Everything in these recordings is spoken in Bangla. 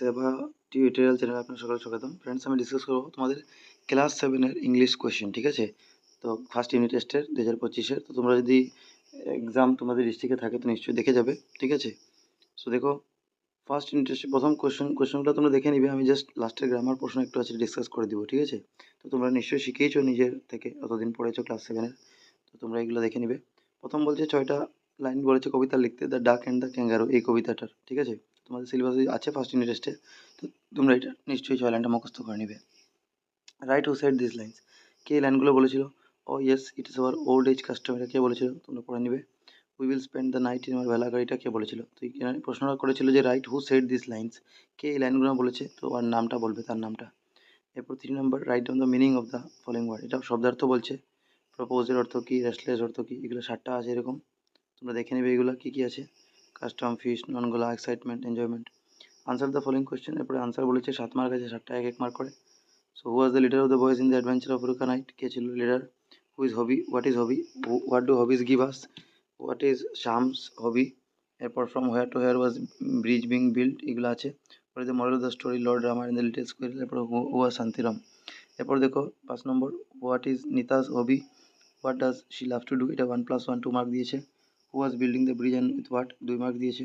সেবা টিউটোরিয়াল চ্যানেলে আপনার সকলে স্বাগতম। ফ্রেন্ডস, আমি ডিসকাস করবো তোমাদের ক্লাস 7-এর ইংলিশ কোয়েশ্চেন, ঠিক আছে? তো ফার্স্ট ইউনিট টেস্টের 2025-এর। তো তোমরা যদি এক্সাম তোমাদের ডিস্ট্রিক্টে থাকে তো নিশ্চয়ই দেখে যাবে, ঠিক আছে? সো দেখো, ফার্স্ট ইউনিট টেস্টের প্রথম কোয়েশ্চেনগুলো তোমরা দেখে নিবে। আমি জাস্ট লাস্টের গ্রামার প্রশ্ন একটু আছে ডিসকাস করে দিব, ঠিক আছে? তো তোমরা নিশ্চয়ই শিখেইছো নিজের থেকে, অতদিন পড়েছো ক্লাস 7-এর। তো তোমরা এগুলো দেখে নিবে। প্রথম বলছে 6টা লাইন বলেছে কবিতা লিখতে, দ্য ডাক অ্যান্ড দ্য ক্যাঙ্গারু, এই কবিতাটার, ঠিক আছে? তোমাদের সিলেবাসে আছে ফার্স্ট ইউনিট টেস্টে। তো তোমরা এটা নিশ্চয়ই 6 লাইনটা মুখস্থ করে নিবে। Right who said this lines, কে এই লাইনগুলো বলেছিল? Oh yes it is our old age custom, এটা কে বলেছিল? তোমরা পড়ে নিবে। We will spend the night in our ভেলাঘর, এটা কে বলেছিল? তো এখানে প্রশ্নটা করেছিল যে right who said this lines, কে এই লাইনগুলো বলেছে? তো আর নামটা বলবে, তার নামটা। এরপর 3 নম্বর, write down the meaning of the following word, এটা শব্দার্থ বলছে। প্রপোজের অর্থ কী, রেস্টলেস অর্থ কী, এগুলো 7টা আছে এরকম। তোমরা দেখে নেবে এগুলো কী কী আছে। কাস্টম, ফিশ, ননগোলা, excitement, enjoyment. Answer the following question, এরপরে আনসার বলেছে 7 মার্ক আছে, 7টা 1 মার্ক করে। So who was the leader of the boys in the adventure of Ruka night, কে ছিল leader? Who is hobby, what is hobby, what do hobbies give us, what is Shams hobby. এরপর from where to here was bridge being build, এগুলো আছে। পরে the moral of the story, lord Rama in the little square. এরপর হু ওয়াজ শান্তিরাম। এরপর দেখো 5 নম্বর, what is Nita's hobby, what does she love to do, এটা 1+1 2 মার্ক দিয়েছে। Who was building the bridge and with what, 2 mark দিয়েছে।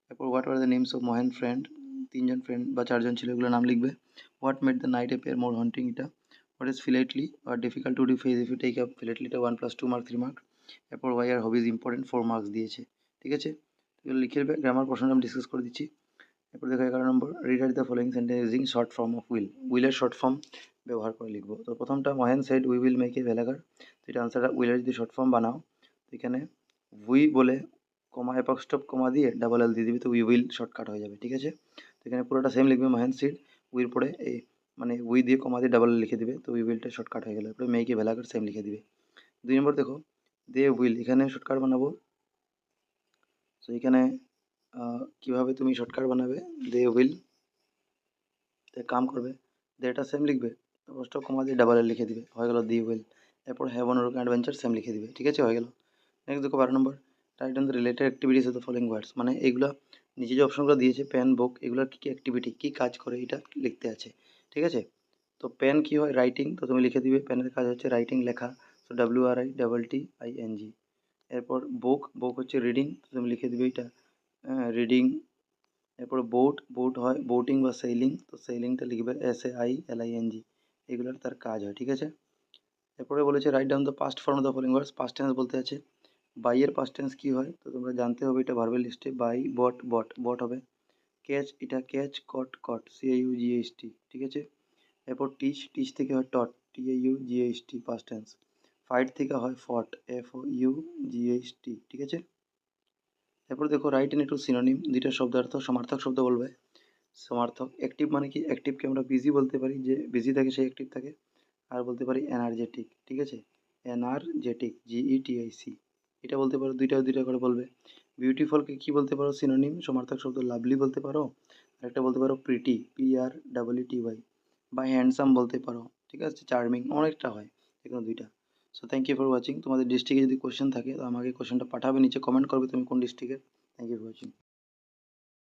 এরপর what are the names of Mahen friend, 3জন ফ্রেন্ড বা 4জন ছিল, এগুলো নাম লিখবে। What made the night appear more haunting, এটা। What is philately R difficult to do face if you take up philately, এটা 1+2 মার্ক 3 মার্ক। এরপর why are hobbies important, 4 marks দিয়েছে, ঠিক আছে? এগুলো লিখে নেবে। গ্রামার প্রশ্নটা আমি ডিসকাস করে দিচ্ছি। এরপর দেখো 11 নম্বর, rewrite the following sentence using short form of will, উইলের শর্ট ফর্ম ব্যবহার করে লিখবো। তো প্রথমটা, Mahen said we will make a ভেলাঘর, তো এটা আনসারটা উইলের যদি শর্ট ফর্ম বানাও, তো এখানে উই বলে কমা অ্যাপস্ট্রোফ কমা দিয়ে ডাবল এল দিয়ে দিবি, তো উই উইল শর্টকাট হয়ে যাবে, ঠিক আছে? তো এখানে পুরোটা সেম লিখবে, মহেন সিড, উইর পরে এই মানে উই দিয়ে কমা দিয়ে ডাবল এল লিখে দিবে, তো উই উইলটা শর্টকাট হয়ে গেল। এরপরে মেক এ ভেলাঘর সেম লিখে দিবে। 2 নম্বর দেখো, দে উইল, এখানে শর্টকাট বানাবো। তো এখানে কিভাবে তুমি শর্টকাট বানাবে, দে উইল কাম করবে, এটা সেম লিখবে, অবশ্য কমা দিয়ে ডাবল এল লিখে দিবে, হয়ে গেল দি উইল। এরপর হ্যাভ অন অ্যাডভেঞ্চার সেম লিখে দিবে, ঠিক আছে? হয়ে গেল। নেক্সট দেখো 12 নম্বর, write on the related activities of the following words, মানে এইগুলো নিচে যে অপশনগুলো দিয়েছে পেন বুক, এগুলোর কী কী অ্যাক্টিভিটি, কী কাজ করে, এটা লিখতে আছে, ঠিক আছে? তো পেন কী হয়, রাইটিং, তো তুমি লিখে দিবে পেনের কাজ হচ্ছে রাইটিং, লেখা। তো WRITTING। এরপর বুক, বুক হচ্ছে রিডিং, তো তুমি লিখে দিবে এটা রিডিং। এরপরে বোট, বোট হয় বোটিং বা সেইলিং, তো সেইলিংটা লিখবে SAILING, এগুলোর তার কাজ হয়, ঠিক আছে? এরপরে বলেছে right down the past form of the following words, past tense বলতে আছে। বাই এর পাস্ট টেন্স কী হয়, তো তোমরা জানতে হবে, এটা ভার্বের লিস্টে বাই, বট, বট, বট হবে। ক্যাচ, এটা ক্যাচ, কট, কট, CAUGHT, ঠিক আছে? এরপর টিচ, টিচ থেকে হয় টট, TAUGHT পাস্ট টেন্স। ফাইট থেকে হয় ফট, FOUGHT, ঠিক আছে? এরপর দেখো রাইট ইন টু সিনোনিম, দুইটা শব্দার্থ, সমার্থক শব্দ বলবে। সমার্থক, অ্যাক্টিভ মানে কি, অ্যাক্টিভকে আমরা বিজি বলতে পারি, যে বিজি থাকে সে অ্যাক্টিভ থাকে। আর বলতে পারি এনার্জেটিক, ঠিক আছে? এনার্জেটিক, GETIC, এটা বলতে পারো, দুইটা করে বলবে। বিউটিফুলকে কি বলতে পারো সিনোনিম, সমার্থক শব্দ, লাভলি বলতে পারো। আরেকটা বলতে পারো প্রিটি, PREETY, বা হ্যান্ডসাম বলতে পারো, ঠিক আছে? চার্মিং, অনেকটা হয়, এখানে দুইটা। So thank you for watching. তোমাদের ডিস্ট্রিক্টে যদি কোয়েশ্চেন থাকে তো আমাকে কোয়েশ্চেনটা পাঠাবে, নিচে কমেন্ট করবে তুমি কোন ডিস্ট্রিক্টের। Thank you for watching.